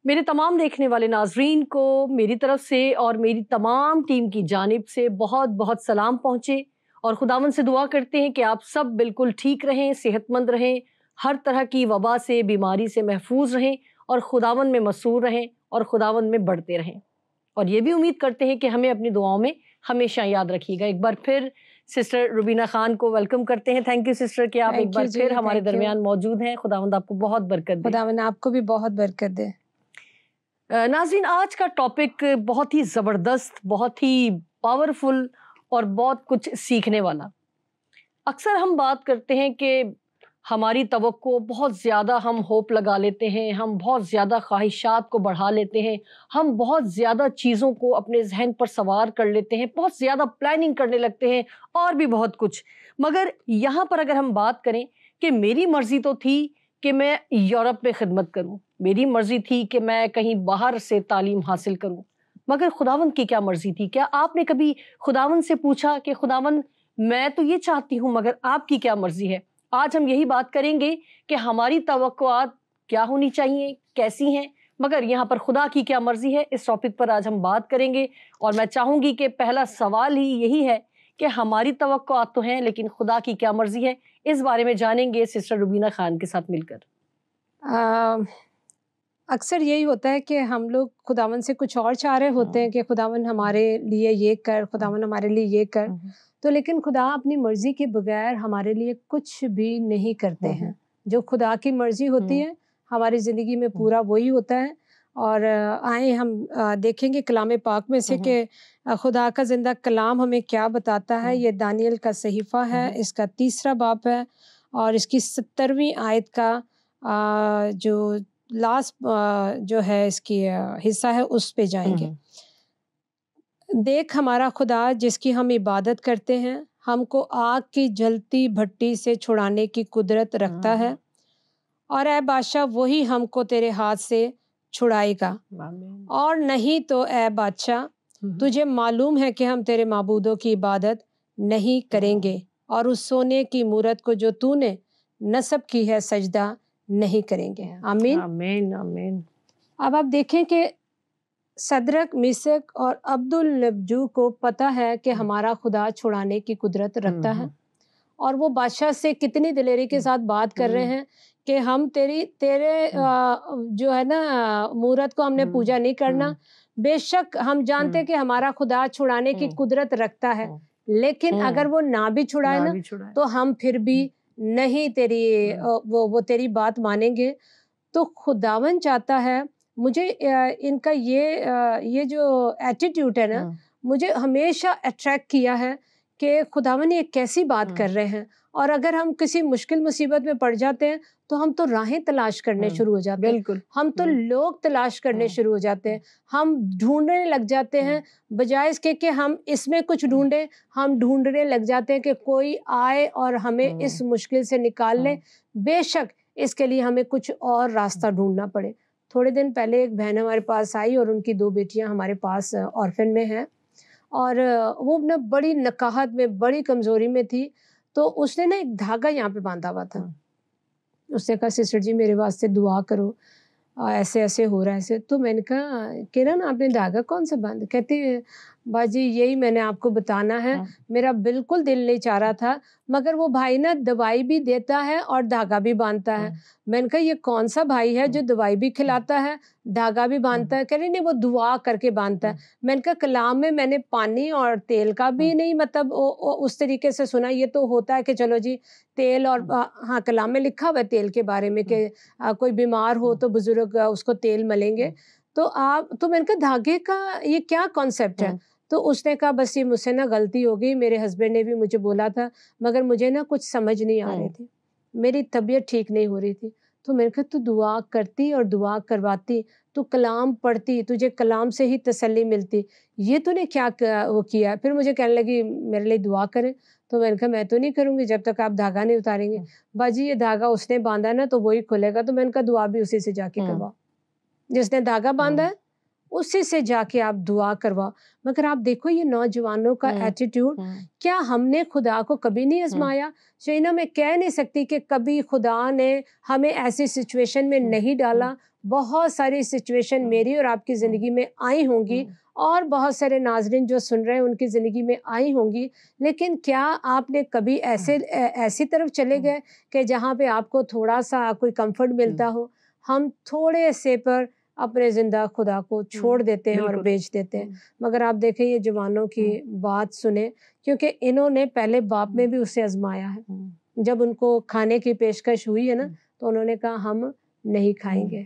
میرے تمام دیکھنے والے ناظرین کو میری طرف سے اور میری تمام ٹیم کی جانب سے بہت بہت سلام پہنچے، اور خداوند سے دعا کرتے ہیں کہ آپ سب بالکل ٹھیک رہیں، صحت مند رہیں، ہر طرح کی وبا سے، بیماری سے محفوظ رہیں، اور خداوند میں مسرور رہیں اور خداوند میں بڑھتے رہیں۔ اور یہ بھی امید کرتے ہیں کہ ہمیں اپنی دعاؤں میں ہمیشہ یاد رکھیے گا۔ ایک بار پھر سسٹر روبینہ خان کو ویلکم کرتے ہیں۔ تھینک یو سسٹر کہ آپ ایک بار پھر ہمارے درمیان موجود ہیں۔ خداوند آپ کو بہت برکت دے۔ خداوند آپ کو بھی بہت برکت دے۔ ناظرین، آج کا ٹاپک بہت ہی زبردست، بہت ہی پاورفل اور بہت کچھ سیکھنے والا۔ اکثر ہم بات کرتے ہیں کہ ہماری توقع بہت زیادہ، ہم ہوپ لگا لیتے ہیں، ہم بہت زیادہ خواہشات کو بڑھا لیتے ہیں، ہم بہت زیادہ چیزوں کو اپنے ذہن پر سوار کر لیتے ہیں، بہت زیادہ پلاننگ کرنے لگتے ہیں اور بھی بہت کچھ۔ مگر یہاں پر اگر ہم بات کریں کہ میری مرضی تو تھی کہ میں یورپ میں خدمت کروں، میری مرضی تھی کہ میں کہیں باہر سے تعلیم حاصل کروں، مگر خداوند کی کیا مرضی تھی؟ کیا آپ نے کبھی خداوند سے پوچھا کہ خداوند میں تو یہ چاہتی ہوں مگر آپ کی کیا مرضی ہے؟ آج ہم یہی بات کریں گے کہ ہماری توقعات کیا ہونی چاہیے، کیسی ہیں، مگر یہاں پر خدا کی کیا مرضی ہے، اس ٹاپک پر آج ہم بات کریں گے۔ اور میں چاہوں گی کہ پہلا سوال ہی یہی ہے کہ ہماری توقعات تو ہیں لیکن خدا کی کیا مرضی ہے، اس بارے میں جانیں گے سسٹر روبینہ خان کے ساتھ مل کر۔ اکثر یہی ہوتا ہے کہ ہم لوگ خداوند سے کچھ اور چاہ رہے ہوتے ہیں کہ خداوند ہمارے لیے یہ کر، خداوند ہمارے لیے یہ کر، تو لیکن خدا اپنی مرضی کے بغیر ہمارے لیے کچھ بھی نہیں کرتے ہیں۔ جو خدا کی مرضی ہوتی ہے ہماری زندگی میں پورا وہی ہوتا ہے۔ اور آئیں ہم دیکھیں گے کلام پاک میں سے کہ خدا کا زندہ کلام ہمیں کیا بتاتا ہے۔ یہ دانیل کا صحیفہ ہے، اس کا 3 باب ہے اور اس کی 70ویں آیت کا جو لاسٹ جو ہے اس کی حصہ ہے، اس پہ جائیں گے۔ دیکھ ہمارا خدا جس کی ہم عبادت کرتے ہیں، ہم کو آگ کی جلتی بھٹی سے چھڑانے کی قدرت رکھتا ہے، اور اے بادشاہ وہی ہم کو تیرے ہاتھ سے چھڑائے گا۔ اور نہیں تو اے بادشاہ تجھے معلوم ہے کہ ہم تیرے معبودوں کی عبادت نہیں کریں گے، اور اس سونے کی مورت کو جو تو نے نصب کی ہے سجدہ نہیں کریں گے۔ آمین آمین آمین۔ اب آپ دیکھیں کہ صدرک، میثق اور عبدالنبجو کو پتہ ہے کہ ہمارا خدا چھڑانے کی قدرت رکھتا ہے، اور وہ بادشاہ سے کتنی دلیری کے ساتھ بات کر رہے ہیں کہ ہم تیرے جو ہے نا مورت کو ہم نے پوجا نہیں کرنا۔ بے شک ہم جانتے کہ ہمارا خدا چھڑانے کی قدرت رکھتا ہے، لیکن اگر وہ نہ بھی چھڑائے نا تو ہم پھر بھی نہیں وہ تیری بات مانیں گے۔ تو خداوند چاہتا ہے، مجھے ان کا یہ جو ایٹیٹیوڈ ہے نا، مجھے ہمیشہ اٹریکٹ کیا ہے کہ خداوند یہ کیسی بات کر رہے ہیں۔ اور اگر ہم کسی مشکل مصیبت میں پڑ جاتے ہیں تو ہم تو راہیں تلاش کرنے شروع ہو جاتے ہیں، ہم تو لوگ تلاش کرنے شروع ہو جاتے ہیں، ہم ڈھونڈنے لگ جاتے ہیں، بجائے اس کے کہ ہم اس میں کچھ ڈھونڈیں، ہم ڈھونڈنے لگ جاتے ہیں کہ کوئی آئے اور ہمیں اس مشکل سے نکال لے، بے شک اس کے لیے ہمیں کچھ اور راستہ ڈھونڈنا پڑے۔ تھوڑے دن پہلے ایک بہن ہمارے پاس آئی اور ان کی 2 بیٹیاں ہمارے پاس آرفن میں ہیں، اور وہ نا بڑی نکاہت میں، بڑی کمزوری میں تھی، تو اس نے نا ایک دھاگا یہاں پہ باندھا ہوا تھا۔ اس نے کہا سسٹر جی میرے واسطے دعا کرو، ایسے ایسے ہو رہا ہے ایسے۔ تو میں نے کہا کرن آپ نے دھاگا کون سا باندھا؟ کہتی باجی یہی میں نے آپ کو بتانا ہے، میرا بالکل دل نہیں چاہ رہا تھا، مگر وہ بھائی نا دوائی بھی دیتا ہے اور دھاگا بھی باندھتا ہے۔ میں نے کہا یہ کون سا بھائی ہے جو دوائی بھی کھلاتا ہے، دھاگا بھی باندھتا ہے؟ کہہ رہی نہیں وہ دعا کر کے باندھتا ہے۔ میں نے کہا کلام میں نے پانی اور تیل کا بھی نہیں مطلب اس طریقے سے سنا، یہ تو ہوتا ہے کہ چلو جی تیل اور ہاں کلام میں لکھا ہوا ہے تیل کے بارے میں کہ کوئی بیمار ہو تو بزرگ اس کو تیل ملیں گے، تو میں نے کہا دھاگے کا یہ کیا کانسیپٹ ہے؟ تو اس نے کہا بس یہ مجھ سے نا غلطی ہو گئی، میرے ہسبینڈ نے بھی مجھے بولا تھا مگر مجھے نا کچھ سمجھ نہیں آ رہی تھی، میری طبیعت ٹھیک نہیں ہو رہی تھی۔ تو میں نے کہا تو دعا کرتی اور دعا کرواتی، تو کلام پڑھتی، تجھے کلام سے ہی تسلی ملتی، یہ تو نے کیا وہ کیا؟ پھر مجھے کہنے لگی میرے لیے دعا کریں۔ تو میں نے کہا میں تو نہیں کروں گی جب تک آپ دھاگا نہیں اتاریں گے۔ باجی یہ دھاگا اس نے باندھا نا تو وہی کھلے گا۔ تو میں نے کہا دعا بھی اسی سے جا کے کرواؤ، جس نے دھاگا باندھا ہے اسی سے جا کے آپ دعا کرواؤ. مگر آپ دیکھو یہ نوجوانوں کا ایٹیٹیوڈ, کیا ہم نے خدا کو کبھی نہیں آزمایا؟ شینا میں کہہ نہیں سکتی کہ کبھی خدا نے ہمیں ایسی سچویشن میں نہیں ڈالا. بہت ساری سچویشن میری اور آپ کی زندگی میں آئی ہوں گی, اور بہت سارے ناظرین جو سن رہے ہیں ان کی زندگی میں آئی ہوں گی. لیکن کیا آپ نے کبھی ایسی طرف چلے گئے کہ جہاں پہ آپ کو تھوڑا سا کوئی کمفرٹ ملتا ہو؟ ہم تھوڑے سے پر اپنے زندہ خدا کو چھوڑ دیتے ہیں اور بیچ دیتے ہیں. مگر آپ دیکھیں یہ جوانوں کی بات سنیں, کیونکہ انہوں نے پہلے باپ میں بھی اسے آزمایا ہے. جب ان کو کھانے کی پیشکش ہوئی ہے نا, تو انہوں نے کہا ہم نہیں کھائیں گے,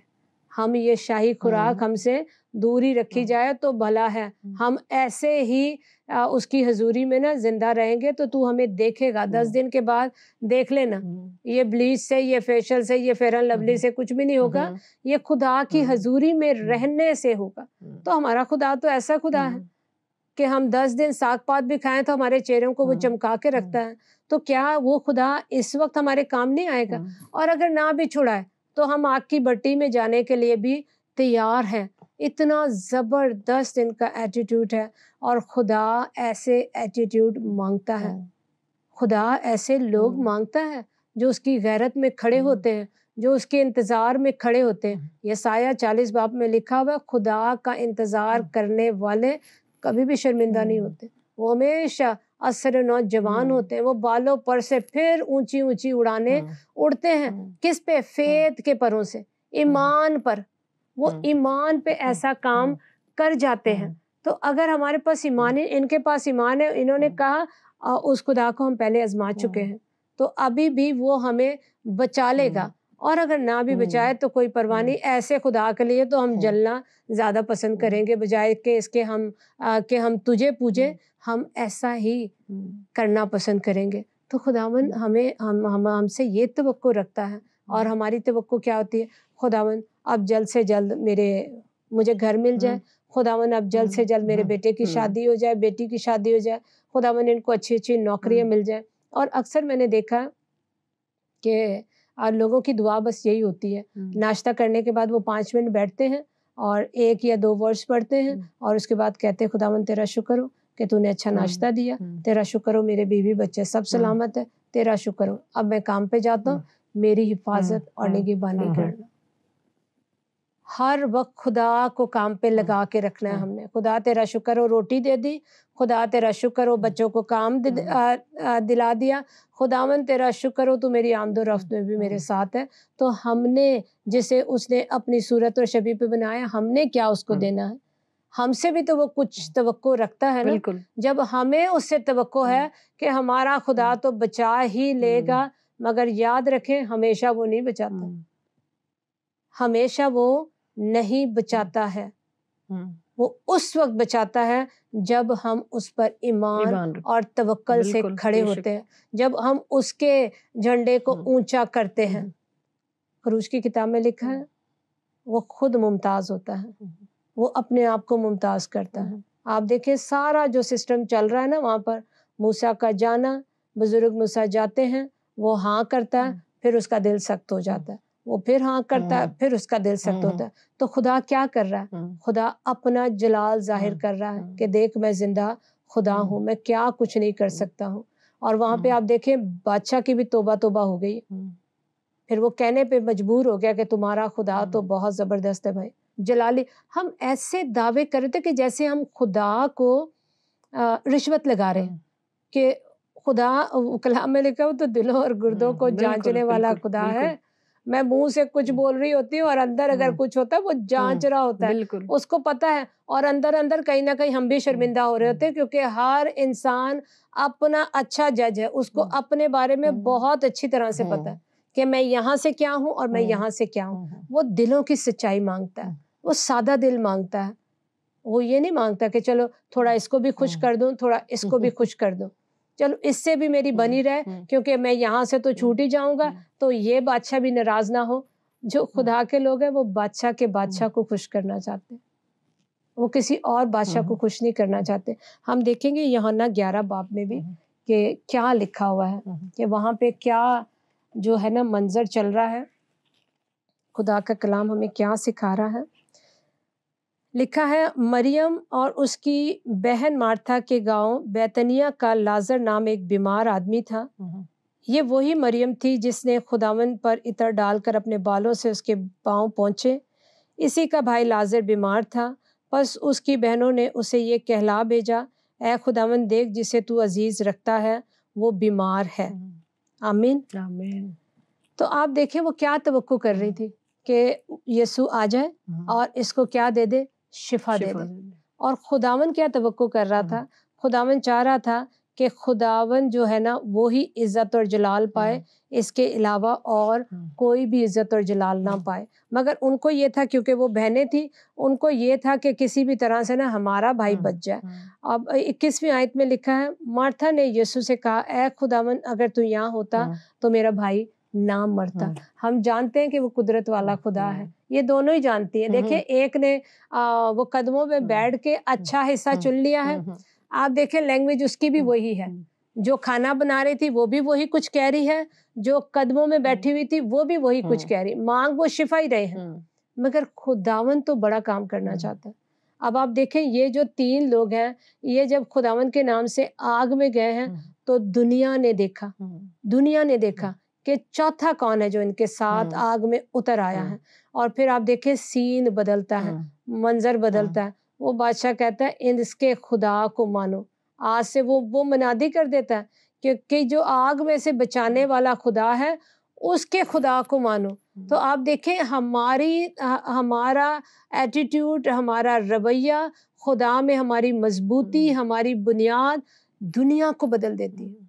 ہم یہ شاہی خوراک ہم سے دوری رکھی جائے تو بھلا ہے. ہم ایسے ہی اس کی حضوری میں نا زندہ رہیں گے تو ہمیں دیکھے گا, 10 دن کے بعد دیکھ لینا. یہ بلیچ سے, یہ فیشل سے, یہ فیئر اینڈ لولی سے کچھ بھی نہیں ہوگا, یہ خدا کی حضوری میں رہنے سے ہوگا. تو ہمارا خدا تو ایسا خدا ہے کہ ہم 10 دن ساگ پات بھی کھائیں تو ہمارے چہروں کو وہ چمکا کے رکھتا ہے. تو کیا وہ خدا اس وقت ہمارے کام نہیں آئے گا؟ اور اگر نہ بھی چھڑائے تو ہم آگ کی بٹی میں جانے کے لیے بھی تیار ہیں. اتنا زبردست ان کا ایٹیٹیوڈ ہے, اور خدا ایسے ایٹیٹیوڈ مانگتا ہے. خدا ایسے لوگ مانگتا ہے جو اس کی غیرت میں کھڑے ہوتے ہیں, جو اس کے انتظار میں کھڑے ہوتے ہیں. یسایہ 40 باب میں لکھا ہوا, خدا کا انتظار کرنے والے کبھی بھی شرمندہ نہیں ہوتے. وہ ہمیشہ اثر نوجوان ہوتے ہیں. وہ بالوں پر سے پھر اونچی اونچی اڑانے اڑتے ہیں. کس پہ؟ فیت کے پروں سے, ایمان پر. وہ ایمان پہ ایسا کام کر جاتے ہیں. تو اگر ہمارے پاس ایمان ہے, ان کے پاس ایمان ہے, انہوں نے کہا اس خدا کو ہم پہلے آزما چکے ہیں تو ابھی بھی وہ ہمیں بچا لے گا, اور اگر نہ بھی بچائے تو کوئی پرواہ نہیں. ایسے خدا کے لیے تو ہم جلنا زیادہ پسند کریں گے بجائے کہ اس کے کہ ہم تجھے پوجیں. ہم ایسا ہی کرنا پسند کریں گے. تو خداوند ہم سے یہ توقع رکھتا ہے, اور ہماری توقع کیا ہوتی ہے؟ خداوند اب جلد سے جلد مجھے گھر مل جائے. خداوند اب جلد سے جلد میرے بیٹے کی شادی ہو جائے, بیٹی کی شادی ہو جائے. خداوند ان کو اچھی اچھی نوکریاں مل جائیں. اور اکثر میں نے دیکھا کہ لوگوں کی دعا بس یہی ہوتی ہے, ناشتہ کرنے کے بعد وہ 5 منٹ بیٹھتے ہیں اور 1 یا 2 ورڈز پڑھتے ہیں, اور اس کے بعد کہتے ہیں خداوند تیرا شکر ہو کہ تو نے اچھا ناشتہ دیا, تیرا شکر ہو میرے بیوی بچے سب سلامت ہے, تیرا شکر ہو اب میں کام پہ جاتا ہوں, میری حفاظت اور نگہبانی کرنا. ہر وقت خدا کو کام پہ لگا کے رکھنا ہے ہم نے. خدا تیرا شکر ہو روٹی دے دی, خدا تیرا شکر ہو بچوں کو کام دلا دیا, خداوند تیرا شکر ہو تو میری آمد و رفت میں بھی میرے ساتھ ہے. تو ہم نے جسے اس نے اپنی صورت اور شبیہ پہ بنایا, ہم نے کیا اس کو دینا ہے؟ ہم سے بھی تو وہ کچھ توقع رکھتا ہے نا. جب ہمیں اس سے توقع ہے کہ ہمارا خدا تو بچا ہی لے گا, مگر یاد رکھیں ہمیشہ وہ نہیں بچاتا, ہمیشہ وہ نہیں بچاتا ہے. وہ اس وقت بچاتا ہے جب ہم اس پر ایمان اور توکل سے کھڑے ہوتے ہیں, جب ہم اس کے جھنڈے کو اونچا کرتے ہیں. خروج کی کتاب میں لکھا ہے وہ خود ممتاز ہوتا ہے, وہ اپنے آپ کو ممتاز کرتا ہے. آپ دیکھیں سارا جو سسٹم چل رہا ہے نا وہاں پر, موسیٰ کا جانا, بزرگ موسیٰ جاتے ہیں, وہ ہاں کرتا ہے, پھر اس کا دل سخت ہو جاتا ہے, وہ پھر ہاں کرتا ہے, پھر اس کا دل سخت ہوتا ہے. تو خدا کیا کر رہا ہے؟ خدا اپنا جلال ظاہر کر رہا ہے کہ دیکھ میں زندہ خدا ہوں, میں کیا کچھ نہیں کر سکتا ہوں. اور وہاں پہ آپ دیکھیں بادشاہ کی بھی توبہ ہو گئی, پھر وہ کہنے پہ مجبور ہو گیا کہ تمہارا خدا تو بہت زبردست ہے بھائی. جلالی ہم ایسے دعوے کر رہے تھے کہ جیسے ہم خدا کو رشوت لگا رہے ہیں کہ خدا, کلام میں لکھا ہو تو دلوں اور گردوں کو جانچنے والا خدا ہے. میں منہ سے کچھ بول رہی ہوتی ہوں اور اندر اگر کچھ ہوتا ہے وہ جانچ رہا ہوتا ہے, اس کو پتا ہے. اور اندر کہیں نہ کہیں ہم بھی شرمندہ ہو رہے ہوتے ہیں, کیونکہ ہر انسان اپنا اچھا جج ہے, اس کو اپنے بارے میں بہت اچھی طرح سے پتا ہے کہ میں یہاں سے کیا ہوں اور میں یہاں سے کیا ہوں. وہ دلوں کی سچائی مانگتا ہے, وہ سادہ دل مانگتا ہے. وہ یہ نہیں مانگتا کہ چلو تھوڑا اس کو بھی خوش کر دوں, تھوڑا اس کو بھی خوش کر دوں, چلو اس سے بھی میری بنی رہے, کیونکہ میں یہاں سے تو چھوٹ ہی جاؤں گا تو یہ بادشاہ بھی ناراض نہ ہو. جو خدا کے لوگ ہیں وہ بادشاہ کے بادشاہ کو خوش کرنا چاہتے ہیں, وہ کسی اور بادشاہ کو خوش نہیں کرنا چاہتے. ہم دیکھیں گے یوحنا 11 باب میں بھی کہ کیا لکھا ہوا ہے, کہ وہاں پہ کیا جو ہے نا منظر چل رہا ہے. خدا کا کلام ہمیں کیا سکھا رہا ہے. لکھا ہے مریم اور اس کی بہن مارتھا کے گاؤں بیتنیہ کا لازر نام ایک بیمار آدمی تھا۔ یہ وہی مریم تھی جس نے خداوند پر عطر ڈال کر اپنے بالوں سے اس کے پاؤں پونچھے۔ اسی کا بھائی لازر بیمار تھا، پس اس کی بہنوں نے اسے یہ کہلا بھیجا، اے خداوند دیکھ جسے تو عزیز رکھتا ہے وہ بیمار ہے۔ آمین۔ آمین۔ تو آپ دیکھیں وہ کیا توقع کر رہی تھی کہ یسوع آ جائے اور اس کو کیا دے دے؟ شفا دے دے۔ اور خداوند کیا توقع کر رہا تھا؟ خداوند چاہ رہا تھا کہ خداوند جو ہے نا وہی عزت اور جلال پائے، اس کے علاوہ اور کوئی بھی عزت اور جلال نہ پائے۔ مگر ان کو یہ تھا، کیونکہ وہ بہنیں تھیں، ان کو یہ تھا کہ کسی بھی طرح سے نا ہمارا بھائی بچ جائے۔ اب 21ویں آیت میں لکھا ہے، مارتھا نے یسوع سے کہا، اے خداوند اگر تو یہاں ہوتا تو میرا بھائی نہ مرتا۔ ہم جانتے ہیں کہ وہ قدرت والا خدا ہے، یہ دونوں ہی جانتی ہیں۔ دیکھیں ایک نے وہ قدموں میں بیٹھ کے اچھا حصہ چن لیا ہے، آپ دیکھیں لینگویج اس کی بھی وہی ہے، جو کھانا بنا رہی تھی وہ بھی وہی کچھ کہہ رہی ہے، جو قدموں میں بیٹھی ہوئی تھی وہ بھی وہی کچھ کہہ رہی، مانگ وہ شفا ہی رہے ہیں، مگر خداوند تو بڑا کام کرنا چاہتا ہے۔ اب آپ دیکھیں یہ جو 3 لوگ ہیں، یہ جب خداوند کے نام سے آگ میں گئے ہیں تو دنیا نے دیکھا کہ چوتھا کون ہے جو ان کے ساتھ آگ میں اتر آیا ہے۔ اور پھر آپ دیکھیں سین بدلتا ہے، منظر بدلتا ہے، وہ بادشاہ کہتا ہے اس کے خدا کو مانو۔ آج سے وہ منادی کر دیتا ہے کہ جو آگ میں سے بچانے والا خدا ہے اس کے خدا کو مانو۔ تو آپ دیکھیں ہمارا ایٹیٹیوڈ، ہمارا رویہ خدا میں ہماری مضبوطی، ہماری بنیاد دنیا کو بدل دیتی ہے،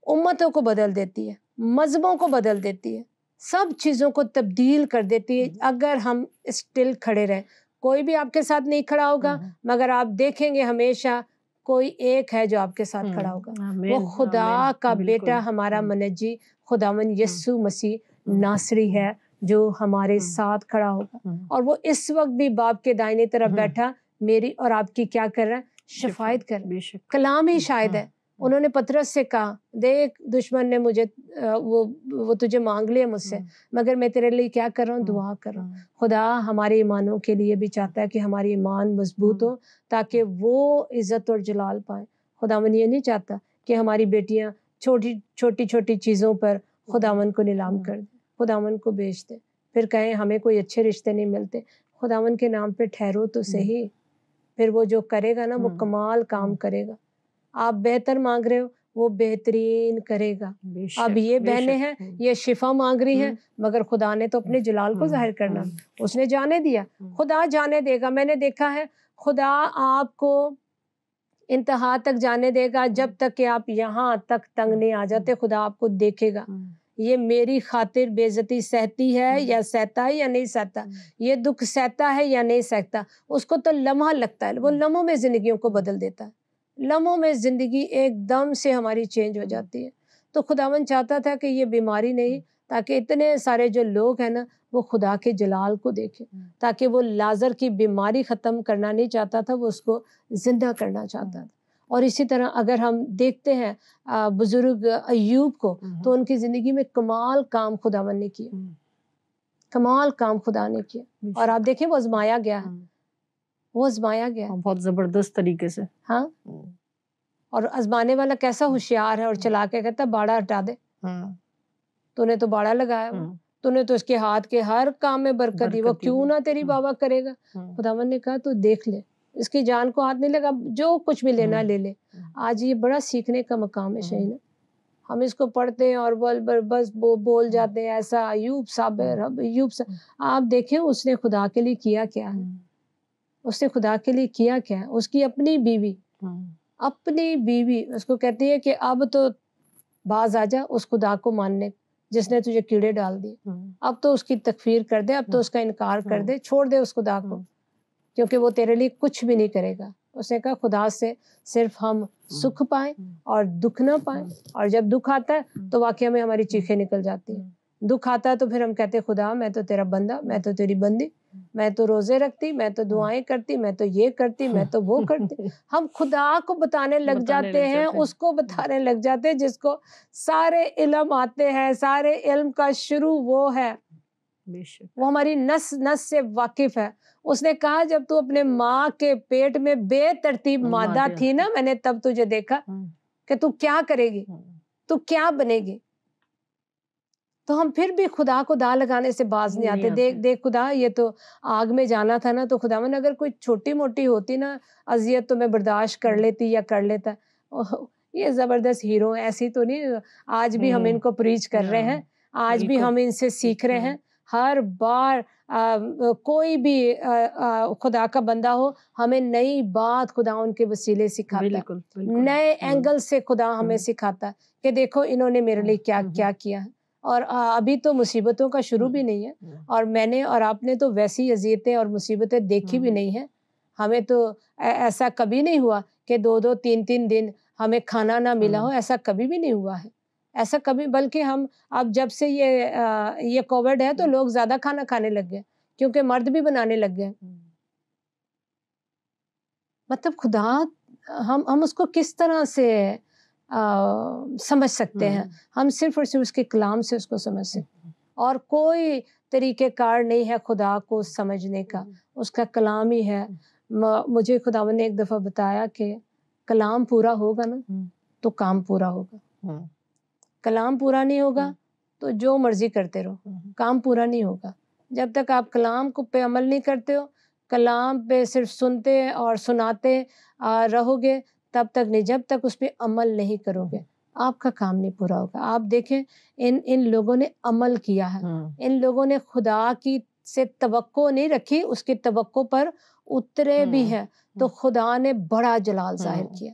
امتوں کو بدل دیتی ہے، مذہبوں کو بدل دیتی ہے، سب چیزوں کو تبدیل کر دیتی ہے اگر ہم اسٹل کھڑے رہیں۔ کوئی بھی آپ کے ساتھ نہیں کھڑا ہوگا، مگر آپ دیکھیں گے ہمیشہ کوئی ایک ہے جو آپ کے ساتھ کھڑا ہوگا، وہ خدا کا بیٹا ہمارا منجی خداوند یسوع مسیح ناصری ہے جو ہمارے ساتھ کھڑا ہوگا، اور وہ اس وقت بھی باپ کے دائنی طرف بیٹھا میری اور آپ کی کیا کر رہا ہے؟ شفاعت کر رہا ہے۔ کلام ہی شاہد ہے۔ انہوں نے پطرس سے کہا، دیکھ دشمن نے مجھے وہ تجھے مانگ لیا مجھ سے، مگر میں تیرے لیے کیا کر رہا ہوں؟ دعا کر رہا ہوں۔ خدا ہمارے ایمانوں کے لیے بھی چاہتا ہے کہ ہماری ایمان مضبوط ہو تاکہ وہ عزت اور جلال پائیں۔ خداوند یہ نہیں چاہتا کہ ہماری بیٹیاں چھوٹی چھوٹی چیزوں پر خداوند کو نیلام کر دیں، خداوند کو بیچ دیں، پھر کہیں ہمیں کوئی اچھے رشتے نہیں ملتے۔ خداوند کے نام پہ ٹھہرو تو صحیح، پھر وہ جو کرے گا نا وہ کمال کام کرے گا۔ آپ بہتر مانگ رہے ہو وہ بہترین کرے گا۔ اب یہ بہنیں ہیں، یہ شفا مانگ رہی ہیں، مگر خدا نے تو اپنے جلال کو ظاہر کرنا، اس نے جانے دیا، خدا جانے دے گا۔ میں نے دیکھا ہے خدا آپ کو انتہا تک جانے دے گا، جب تک کہ آپ یہاں تک تنگ نہیں آ جاتے خدا آپ کو دیکھے گا۔ یہ میری خاطر بے عزتی سہتی ہے یا سہتا ہے یا نہیں سہتا، یہ دکھ سہتا ہے یا نہیں سہتا، اس کو تو لمحہ لگتا ہے، وہ لمحوں میں زندگیوں کو بدل دیتا ہے، لمحوں میں زندگی ایک دم سے ہماری چینج ہو جاتی ہے۔ تو خداوند چاہتا تھا کہ یہ بیماری نہیں، تاکہ اتنے سارے جو لوگ ہیں نا وہ خدا کے جلال کو دیکھیں، تاکہ وہ لازر کی بیماری ختم کرنا نہیں چاہتا تھا، وہ اس کو زندہ کرنا چاہتا تھا۔ اور اسی طرح اگر ہم دیکھتے ہیں بزرگ ایوب کو، تو ان کی زندگی میں کمال کام خداوند نے کیا، کمال کام خدا نے کیا، اور آپ دیکھیں وہ آزمایا گیا ہے، وہ آزمایا گیا بہت زبردست طریقے سے۔ ہاں، اور آزمانے والا کیسا ہوشیار ہے اور چلا کے کہتا باڑا ہٹا دے، تو نے تو باڑا لگایا، تو نے تو اس کے ہاتھ کے ہر کام میں برکت دی، وہ کیوں نہ تیری بابا کرے گا۔ خداوند نے کہا تو دیکھ لے، اس کی جان کو ہاتھ نہیں لگا، جو کچھ بھی لینا لے لے۔ آج یہ بڑا سیکھنے کا مقام ہے شہین، ہم اس کو پڑھتے ہیں اور بس بول جاتے ہیں ایسا ایوب صابر، ایوب صابر۔ آپ دیکھیں اس نے خدا کے لیے کیا کیا ہے، اس نے خدا کے لیے کیا کیا ہے۔ اس کی اپنی بیوی اس کو کہتی ہے کہ اب تو باز آ جا اس خدا کو ماننے جس نے تجھے کیڑے ڈال دیے، اب تو اس کی تکفیر کر دے، اب تو اس کا انکار کر دے، چھوڑ دے اس خدا کو، کیونکہ وہ تیرے لیے کچھ بھی نہیں کرے گا۔ اس نے کہا خدا سے صرف ہم سکھ پائیں اور دکھ نہ پائیں، اور جب دکھ آتا ہے تو واقعہ میں ہماری چیخیں نکل جاتی ہیں، دکھ آتا ہے تو پھر ہم کہتے خدا میں تو تیرا بندہ، میں تو تیری بندی، میں تو روزے رکھتی، میں تو دعائیں کرتی، میں تو یہ کرتی، میں تو وہ کرتی۔ ہم خدا کو بتانے لگ جاتے ہیں، اس کو بتانے لگ جاتے ہیں جس کو سارے علم آتے ہیں، سارے علم کا شروع وہ ہے بے شک، وہ ہماری نس نس سے واقف ہے. اس نے کہا جب تو اپنے ماں کے پیٹ میں بے ترتیب مادہ تھی نا، میں نے تب تجھے دیکھا کہ تو کیا کرے گی، تو کیا بنے گی. تو ہم پھر بھی خدا کو دا لگانے سے باز نہیں آتے. دیکھ خدا، یہ تو آگ میں جانا تھا نا، تو خداوند اگر کوئی چھوٹی موٹی ہوتی نا اذیت تو میں برداشت کر لیتی یا کر لیتا. یہ زبردست ہیرو ہیں، ایسی تو نہیں. آج بھی ہم ان کو پریچ کر رہے ہیں، آج بھی ہم ان سے سیکھ رہے ہیں. ہر بار کوئی بھی خدا کا بندہ ہو، ہمیں نئی بات خدا ان کے وسیلے سکھاتا ہے، نئے اینگل سے خدا ہمیں سکھاتا ہے کہ دیکھو انہوں نے میرے لیے کیا کیا کیا ہے. اور ابھی تو مصیبتوں کا شروع بھی نہیں ہے، اور میں نے اور آپ نے تو ویسی اذیتیں اور مصیبتیں دیکھی بھی نہیں ہیں. ہمیں تو ایسا کبھی نہیں ہوا کہ 2 3 دن ہمیں کھانا نہ ملا ہو، ایسا کبھی بھی نہیں ہوا ہے. ایسا کبھی، بلکہ ہم اب جب سے یہ کووڈ ہے تو لوگ زیادہ کھانا کھانے لگ گئے، کیونکہ مرد بھی بنانے لگ گئے. مطلب خدا، ہم اس کو کس طرح سے سمجھ سکتے ہیں؟ ہم صرف اور صرف اس کے کلام سے اس کو سمجھ سکتے ہیں، اور کوئی طریقہ کار نہیں ہے خدا کو سمجھنے کا، اس کا کلام ہی ہے. مجھے خداوند نے ایک دفعہ بتایا کہ کلام پورا ہوگا نا تو کام پورا ہوگا، کلام پورا نہیں ہوگا تو جو مرضی کرتے رہو، کام پورا نہیں ہوگا. جب تک آپ کلام کو پہ عمل نہیں کرتے ہو، کلام پہ صرف سنتے اور سناتے رہو گے، تب تک نہیں. جب تک اس پہ عمل نہیں کرو گے آپ کا کام نہیں پورا ہوگا. آپ دیکھیں ان لوگوں نے عمل کیا ہے، ان لوگوں نے خدا کی سے توقع نہیں رکھی، اس کی توقع پر اترے بھی ہیں. تو خدا نے بڑا جلال ظاہر کیا،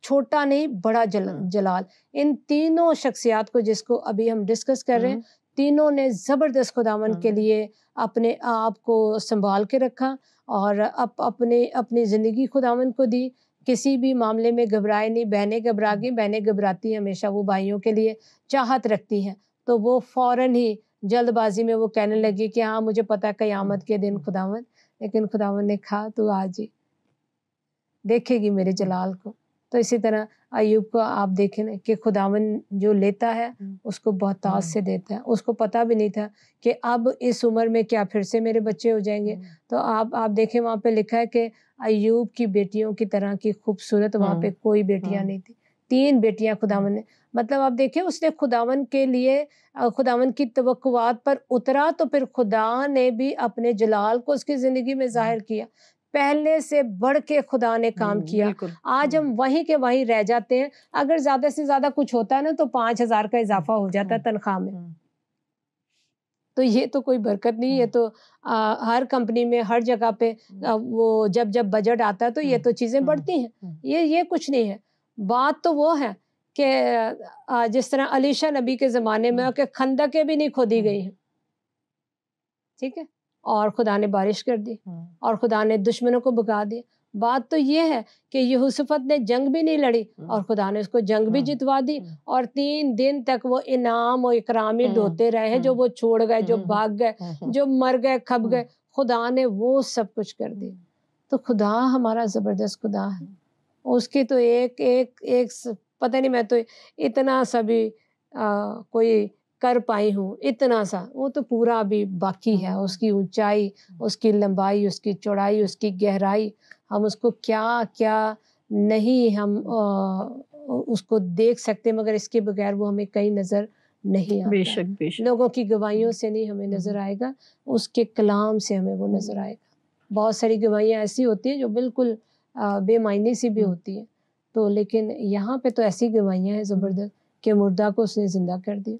چھوٹا نہیں، بڑا جلال. ان تینوں شخصیات کو جس کو ابھی ہم ڈسکس کر رہے ہیں، تینوں نے زبردست خداوند کے لیے اپنے آپ کو سنبھال کے رکھا، اور اپنی زندگی خداوند کو دی. کسی بھی معاملے میں گھبرائے نہیں. بہنیں گھبرا گئی، بہنیں گھبراتی ہیں ہمیشہ، وہ بھائیوں کے لیے چاہت رکھتی ہیں، تو وہ فوراً ہی جلد بازی میں وہ کہنے لگی کہ ہاں مجھے پتا ہے قیامت کے دن خداوند، لیکن خداوند نے کہا تو آج ہی دیکھے گی میرے جلال کو. تو اسی طرح ایوب کو آپ دیکھیں نا کہ خداوند جو لیتا ہے اس کو بہتات سے دیتا ہے. اس کو پتا بھی نہیں تھا کہ اب اس عمر میں کیا پھر سے میرے بچے ہو جائیں گے. تو آپ دیکھیں وہاں پہ لکھا ہے کہ ایوب کی بیٹیوں کی طرح کی خوبصورت وہاں پہ کوئی بیٹیاں نہیں تھی. 3 بیٹیاں خداوند نے، مطلب آپ دیکھیں اس نے خداوند کے لیے، خداوند کی توقعات پر اترا، تو پھر خدا نے بھی اپنے جلال کو اس کی زندگی میں ظاہر کیا. پہلے سے بڑھ کے خدا نے کام کیا. آج ہم وہیں کے وہیں رہ جاتے ہیں. اگر زیادہ سے زیادہ کچھ ہوتا ہے نا تو 5,000 کا اضافہ ہو جاتا ہے تنخواہ میں. تو یہ تو کوئی برکت نہیں. یہ تو ہر کمپنی میں ہر جگہ پہ وہ جب بجٹ آتا ہے تو یہ تو چیزیں بڑھتی ہیں. یہ کچھ نہیں ہے. بات تو وہ ہے کہ جس طرح علیشا نبی کے زمانے میں کہ خندقیں بھی نہیں کھودی گئی ہیں، ٹھیک ہے، اور خدا نے بارش کر دی، اور خدا نے دشمنوں کو بھگا دیا. بات تو یہ ہے کہ یہوشافط نے جنگ بھی نہیں لڑی اور خدا نے اس کو جنگ بھی جتوا دی، اور 3 دن تک وہ انعام و اکرامی ڈھوتے رہے. جو وہ چھوڑ گئے، جو بھاگ گئے، جو مر گئے، کھپ گئے، خدا نے وہ سب کچھ کر دی. تو خدا ہمارا زبردست خدا ہے. اس کی تو ایک پتہ نہیں، میں تو اتنا سا بھی کوئی کر پائی ہوں، اتنا سا، وہ تو پورا بھی باقی ہے. اس کی اونچائی، اس کی لمبائی، اس کی چوڑائی، اس کی گہرائی، ہم اس کو کیا کیا نہیں ہم اس کو دیکھ سکتے، مگر اس کے بغیر وہ ہمیں کہیں نظر نہیں آتا. بے شک بے شک. لوگوں کی گواہیوں سے نہیں ہمیں نظر آئے گا، اس کے کلام سے ہمیں وہ نظر آئے گا. بہت ساری گواہیاں ایسی ہوتی ہیں جو بالکل بے معنی سی بھی ہوتی ہیں، تو لیکن یہاں پہ تو ایسی گواہیاں ہیں زبردست کہ مردہ کو اس نے زندہ کر دیا.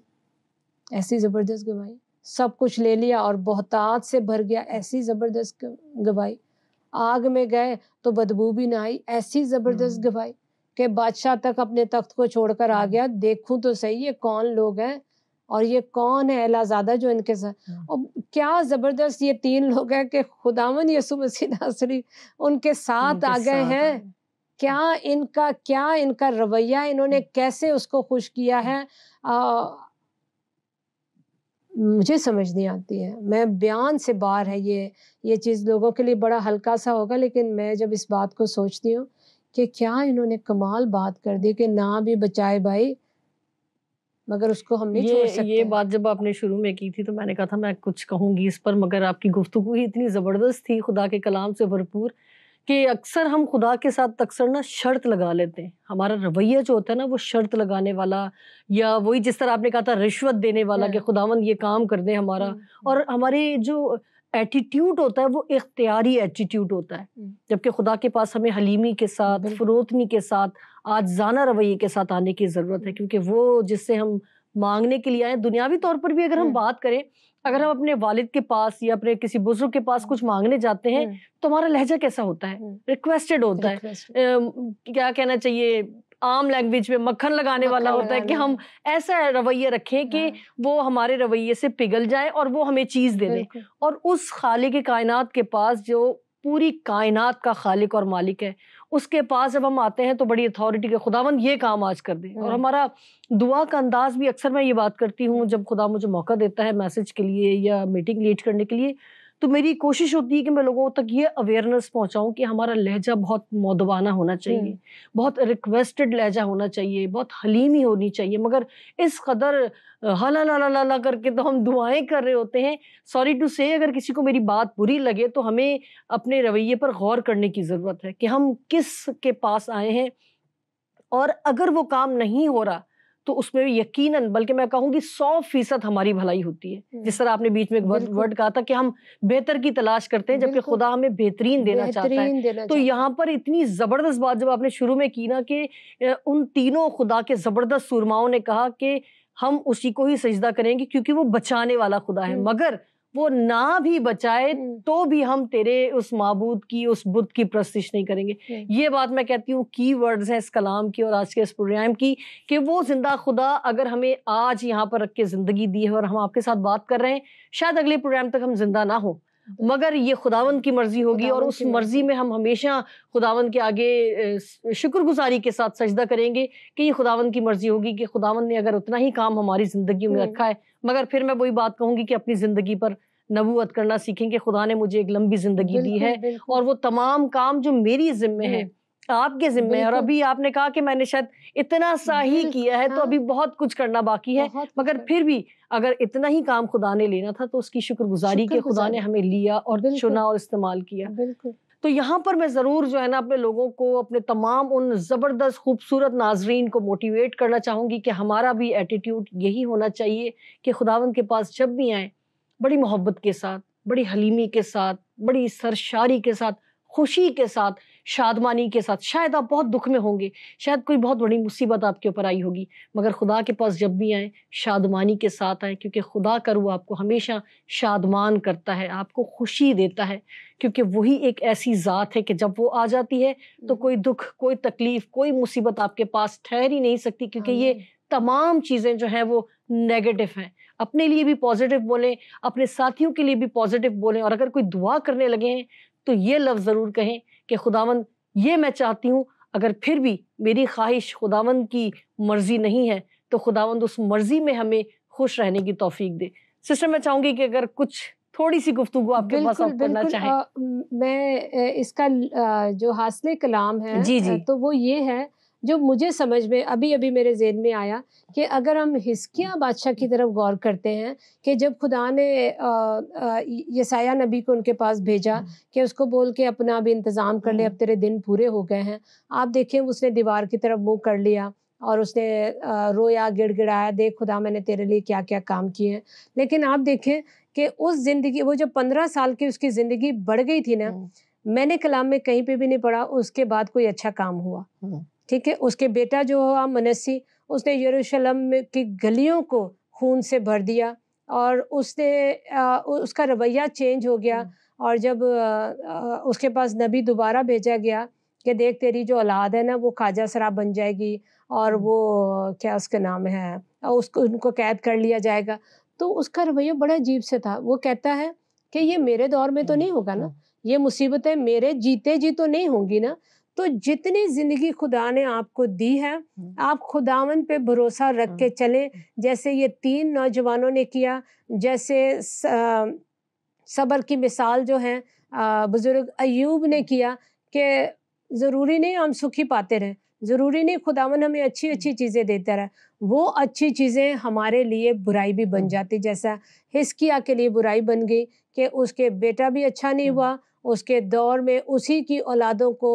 ایسی زبردست گواہی، سب کچھ لے لیا اور بہتات سے بھر گیا. ایسی زبردست گواہی. آگ میں گئے تو بدبو بھی نہ آئی. ایسی زبردست گواہی کہ بادشاہ تک اپنے تخت کو چھوڑ کر آ گیا. دیکھوں تو صحیح یہ کون لوگ ہیں اور یہ کون ہے اعلیٰ زادہ جو ان کے ساتھ. اور کیا زبردست یہ 3 لوگ ہیں کہ خداوند یسوع مسیح ناصری ان کے ساتھ آ گئے ہیں. کیا ان کا رویہ، انہوں نے کیسے اس کو خوش کیا ہے، مجھے سمجھ نہیں آتی ہے. میں بیان سے باہر ہے یہ چیز. لوگوں کے لیے بڑا ہلکا سا ہوگا، لیکن میں جب اس بات کو سوچتی ہوں کہ کیا انہوں نے کمال بات کر دی کہ نہ بھی بچائے بھائی، مگر اس کو ہم نہیں چھوڑ سکتے. یہ بات جب آپ نے شروع میں کی تھی تو میں نے کہا تھا میں کچھ کہوں گی اس پر، مگر آپ کی گفتگو ہی اتنی زبردست تھی، خدا کے کلام سے بھرپور، کہ اکثر ہم خدا کے ساتھ اکثر نا شرط لگا لیتے ہیں. ہمارا رویہ جو ہوتا ہے نا وہ شرط لگانے والا، یا وہی جس طرح آپ نے کہا تھا رشوت دینے والا کہ خداوند یہ کام کر دے ہمارا. اور ہمارے جو ایٹیٹیوڈ ہوتا ہے وہ اختیاری ایٹیٹیوڈ ہوتا ہے، جبکہ خدا کے پاس ہمیں حلیمی کے ساتھ، فروتنی کے ساتھ، عاجزانہ رویے کے ساتھ آنے کی ضرورت ہے، کیونکہ وہ جس سے ہم مانگنے کے لیے آئے. دنیاوی طور پر بھی اگر ہم بات کریں، اگر ہم اپنے والد کے پاس یا اپنے کسی بزرگ کے پاس کچھ مانگنے جاتے ہیں تو ہمارا لہجہ کیسا ہوتا ہے؟ ریکویسٹڈ ہوتا ہے. کیا کہنا چاہیے، عام لینگویج میں مکھن لگانے والا ہوتا ہے، کہ ہم ایسا رویہ رکھیں کہ وہ ہمارے رویے سے پگھل جائے اور وہ ہمیں چیز دے دے. اور اس خالق کائنات کے پاس جو پوری کائنات کا خالق اور مالک ہے، اس کے پاس جب ہم آتے ہیں تو بڑی اتھارٹی کہ خداوند یہ کام آج کر دے. اور ہمارا دعا کا انداز بھی، اکثر میں یہ بات کرتی ہوں جب خدا مجھے موقع دیتا ہے میسج کے لیے یا میٹنگ لیڈ کرنے کے لیے، تو میری کوشش ہوتی ہے کہ میں لوگوں تک یہ اویئرنیس پہنچاؤں کہ ہمارا لہجہ بہت مؤدبانہ ہونا چاہیے، بہت ریکویسٹڈ لہجہ ہونا چاہیے، بہت حلیمی ہونی چاہیے. مگر اس قدر ہلا لا لا لا کر کے تو ہم دعائیں کر رہے ہوتے ہیں. سوری ٹو سے، اگر کسی کو میری بات بری لگے تو ہمیں اپنے رویے پر غور کرنے کی ضرورت ہے کہ ہم کس کے پاس آئے ہیں، اور اگر وہ کام نہیں ہو رہا تو اس میں یقیناً، بلکہ میں کہوں گی 100% ہماری بھلائی ہوتی ہے. جس طرح آپ نے بیچ میں ایک ورڈ کہا تھا کہ ہم بہتر کی تلاش کرتے ہیں جبکہ خدا ہمیں بہترین دینا چاہتا ہے. تو یہاں پر اتنی زبردست بات جب آپ نے شروع میں کی نا کہ ان تینوں خدا کے زبردست سورماؤں نے کہا کہ ہم اسی کو ہی سجدہ کریں گے کیونکہ وہ بچانے والا خدا ہے، مگر وہ نہ بھی بچائے تو بھی ہم تیرے اس معبود کی، اس بت کی پرستش نہیں کریں گے. یہ بات میں کہتی ہوں کی ورڈز ہیں اس کلام کی اور آج کے اس پروگرام کی، کہ وہ زندہ خدا اگر ہمیں آج یہاں پر رکھ کے زندگی دی ہے اور ہم آپ کے ساتھ بات کر رہے ہیں، شاید اگلے پروگرام تک ہم زندہ نہ ہوں، مگر یہ خداوند کی مرضی ہوگی، اور اس مرضی میں ہم ہمیشہ خداوند کے آگے شکر گزاری کے ساتھ سجدہ کریں گے کہ یہ خداوند کی مرضی ہوگی، کہ خداوند نے اگر اتنا ہی کام ہماری زندگی میں رکھا ہے. مگر پھر میں وہی بات کہوں گی کہ اپنی زندگی پر نبوت کرنا سیکھیں کہ خدا نے مجھے ایک لمبی زندگی دی ہے، اور وہ تمام کام جو میری ذمہ ہے آپ کے ذمہ ہے. اور ابھی آپ نے کہا کہ میں نے شاید اتنا سا ہی کیا ہے، تو ابھی بہت کچھ کرنا باقی ہے، مگر پھر بھی اگر اتنا ہی کام خدا نے لینا تھا تو اس کی شکر گزاری کہ خدا نے ہمیں لیا اور چنا اور استعمال کیا. تو یہاں پر میں ضرور جو ہے نا اپنے لوگوں کو، اپنے تمام ان زبردست خوبصورت ناظرین کو موٹیویٹ کرنا چاہوں گی کہ ہمارا بھی ایٹیٹیوڈ یہی ہونا چاہیے کہ خداوند کے پاس جب بھی آئیں بڑی محبت کے ساتھ، بڑی حلیمی کے ساتھ، بڑی سرشاری کے ساتھ، خوشی کے ساتھ، شادمانی کے ساتھ. شاید آپ بہت دکھ میں ہوں گے، شاید کوئی بہت بڑی مصیبت آپ کے اوپر آئی ہوگی، مگر خدا کے پاس جب بھی آئیں شادمانی کے ساتھ آئیں، کیونکہ خدا کا روح آپ کو ہمیشہ شادمان کرتا ہے، آپ کو خوشی دیتا ہے، کیونکہ وہی ایک ایسی ذات ہے کہ جب وہ آ جاتی ہے تو کوئی دکھ، کوئی تکلیف، کوئی مصیبت آپ کے پاس ٹھہر ہی نہیں سکتی، کیونکہ یہ تمام چیزیں جو ہیں وہ نیگیٹو ہیں. اپنے لیے بھی پازیٹیو بولیں، اپنے ساتھیوں کے لیے بھی پازیٹیو بولیں، اور اگر کوئی دعا کرنے لگے ہیں تو یہ لفظ ضرور کہیں کہ خداوند یہ میں چاہتی ہوں، اگر پھر بھی میری خواہش خداوند کی مرضی نہیں ہے تو خداوند اس مرضی میں ہمیں خوش رہنے کی توفیق دے. سسٹر میں چاہوں گی کہ اگر کچھ تھوڑی سی گفتگو آپ کے پاس آپ کرنا چاہیں. میں اس کا جو حاصل کلام ہے جی تو وہ یہ ہے جو مجھے سمجھ میں ابھی میرے ذہن میں آیا، کہ اگر ہم حزقیہ بادشاہ کی طرف غور کرتے ہیں کہ جب خدا نے یسایہ نبی کو ان کے پاس بھیجا کہ اس کو بول کے اپنا بھی انتظام کر لے، اب تیرے دن پورے ہو گئے ہیں، آپ دیکھیں اس نے دیوار کی طرف منہ کر لیا اور اس نے رویا، گڑ گڑایا، دیکھ خدا میں نے تیرے لیے کیا کیا کام کیے ہیں. لیکن آپ دیکھیں کہ اس زندگی، وہ جو 15 سال کی اس کی زندگی بڑھ گئی تھی نا، میں نے کلام میں کہیں پہ بھی نہیں پڑھا اس کے بعد کوئی اچھا کام ہوا. ٹھیک ہے، اس کے بیٹا جو ہوا منسی، اس نے یروشلم کی گلیوں کو خون سے بھر دیا، اور اس نے اس کا رویہ چینج ہو گیا. اور جب اس کے پاس نبی دوبارہ بھیجا گیا کہ دیکھ تیری جو اولاد ہے نا وہ خواجہ سرا بن جائے گی، اور وہ کیا اس کا نام ہے، اس کو ان کو قید کر لیا جائے گا، تو اس کا رویہ بڑا عجیب سے تھا. وہ کہتا ہے کہ یہ میرے دور میں تو نہیں ہوگا نا، یہ مصیبتیں میرے جیتے جی تو نہیں ہوں گی نا. تو جتنی زندگی خدا نے آپ کو دی ہے، آپ خداوند پہ بھروسہ رکھ کے چلیں، جیسے یہ 3 نوجوانوں نے کیا، جیسے صبر کی مثال جو ہے بزرگ ایوب نے کیا، کہ ضروری نہیں ہم سکھی پاتے رہیں، ضروری نہیں خداوند ہمیں اچھی اچھی چیزیں دیتا رہا، وہ اچھی چیزیں ہمارے لیے برائی بھی بن جاتی، جیسا حزقیہ کے لیے برائی بن گئی کہ اس کے بیٹا بھی اچھا نہیں ہوا، اس کے دور میں اسی کی اولادوں کو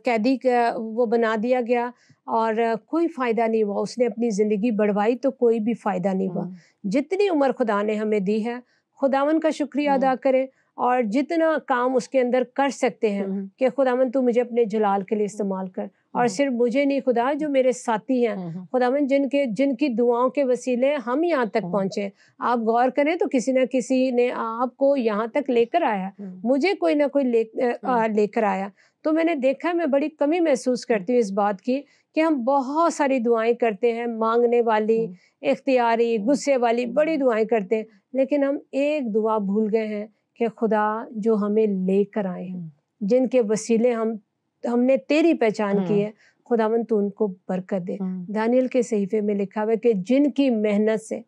قیدی وہ بنا دیا گیا اور کوئی فائدہ نہیں ہوا، اس نے اپنی زندگی بڑھوائی تو کوئی بھی فائدہ نہیں ہوا۔ جتنی عمر خدا نے ہمیں دی ہے خداوند کا شکریہ ادا کریں اور جتنا کام اس کے اندر کر سکتے ہیں کہ خداوند تو مجھے اپنے جلال کے لیے استعمال کر، اور صرف مجھے نہیں خدا، جو میرے ساتھی ہیں خداوند جن کی دعاؤں کے وسیلے ہم یہاں تک پہنچے۔ آپ غور کریں تو کسی نہ کسی نے آپ کو یہاں تک لے کر آیا، مجھے کوئی نہ کوئی لے کر آیا۔ تو میں نے دیکھا، میں بڑی کمی محسوس کرتی ہوں اس بات کی کہ ہم بہت ساری دعائیں کرتے ہیں، مانگنے والی، اختیاری، غصے والی بڑی دعائیں کرتے ہیں، لیکن ہم ایک دعا بھول گئے ہیں کہ خدا جو ہمیں لے کر آئے ہیں، جن کے وسیلے ہم نے تیری پہچان کی ہے، خداوند تو ان کو برکت دے۔ دانیل کے صحیفے میں لکھا ہوا ہے کہ جن کی محنت سے،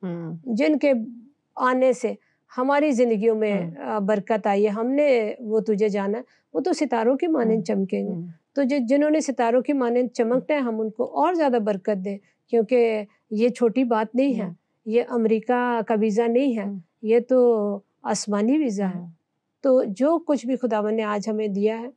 جن کے آنے سے ہماری زندگیوں میں برکت آئی ہے، ہم نے وہ تجھے جانا، وہ تو ستاروں کی مانند چمکیں گے۔ تو جنہوں نے ستاروں کی مانند چمکنا ہے، ہم ان کو اور زیادہ برکت دیں، کیونکہ یہ چھوٹی بات نہیں ہے، یہ امریکہ کا ویزا نہیں ہے، یہ تو آسمانی ویزا ہے۔ تو جو کچھ بھی خداوند نے آج ہمیں دیا ہے،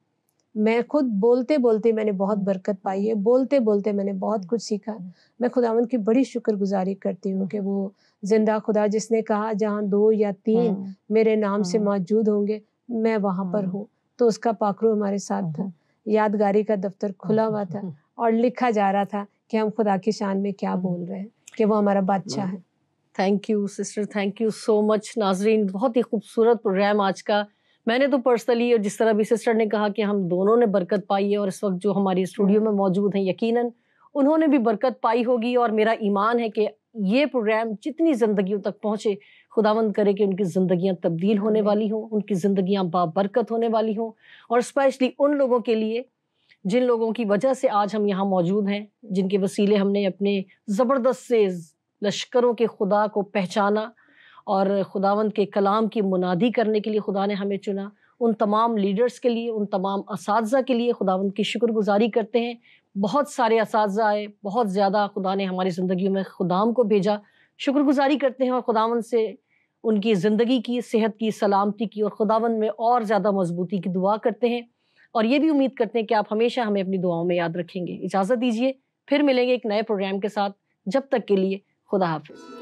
میں خود بولتے بولتے میں نے بہت برکت پائی ہے، بولتے بولتے میں نے بہت کچھ سیکھا۔ میں خداوند کی بڑی شکر گزاری کرتی ہوں کہ وہ زندہ خدا جس نے کہا جہاں 2 یا 3 میرے نام سے موجود ہوں گے میں وہاں پر ہوں، تو اس کا پاکرو ہمارے ساتھ تھا، یادگاری کا دفتر کھلا ہوا تھا اور لکھا جا رہا تھا کہ ہم خدا کی شان میں کیا بول رہے ہیں، کہ وہ ہمارا بادشاہ ہے۔ Thank you sister, thank you so much. ناظرین، بہت ہی خوبصورت پروگرام آج کا۔ میں نے تو پرسنلی، اور جس طرح بھی سسٹر نے کہا کہ ہم دونوں نے برکت پائی ہے، اور اس وقت جو ہماری اسٹوڈیو میں موجود ہیں یقیناً انہوں نے بھی برکت پائی ہوگی، اور میرا ایمان ہے کہ یہ پروگرام جتنی زندگیوں تک پہنچے، خداوند کرے کہ ان کی زندگیاں تبدیل ہونے والی ہوں، ان کی زندگیاں بابرکت ہونے والی ہوں، اور اسپیشلی ان لوگوں کے لیے جن لوگوں کی وجہ سے آج ہم یہاں موجود ہیں، جن کے وسیلے ہم نے اپنے زبردست سے لشکروں کے خدا کو پہچانا اور خداوند کے کلام کی منادی کرنے کے لیے خدا نے ہمیں چنا۔ ان تمام لیڈرز کے لیے، ان تمام اساتذہ کے لیے خداوند کی شکر گزاری کرتے ہیں۔ بہت سارے اساتذہ آئے، بہت زیادہ خدا نے ہماری زندگیوں میں خدام کو بھیجا، شکر گزاری کرتے ہیں، اور خداوند سے ان کی زندگی کی، صحت کی، سلامتی کی، اور خداوند میں اور زیادہ مضبوطی کی دعا کرتے ہیں، اور یہ بھی امید کرتے ہیں کہ آپ ہمیشہ ہمیں اپنی دعاؤں میں یاد رکھیں گے۔ اجازت دیجیے، پھر ملیں گے ایک نئے پروگرام کے ساتھ، جب تک کے لیے خدا حافظ۔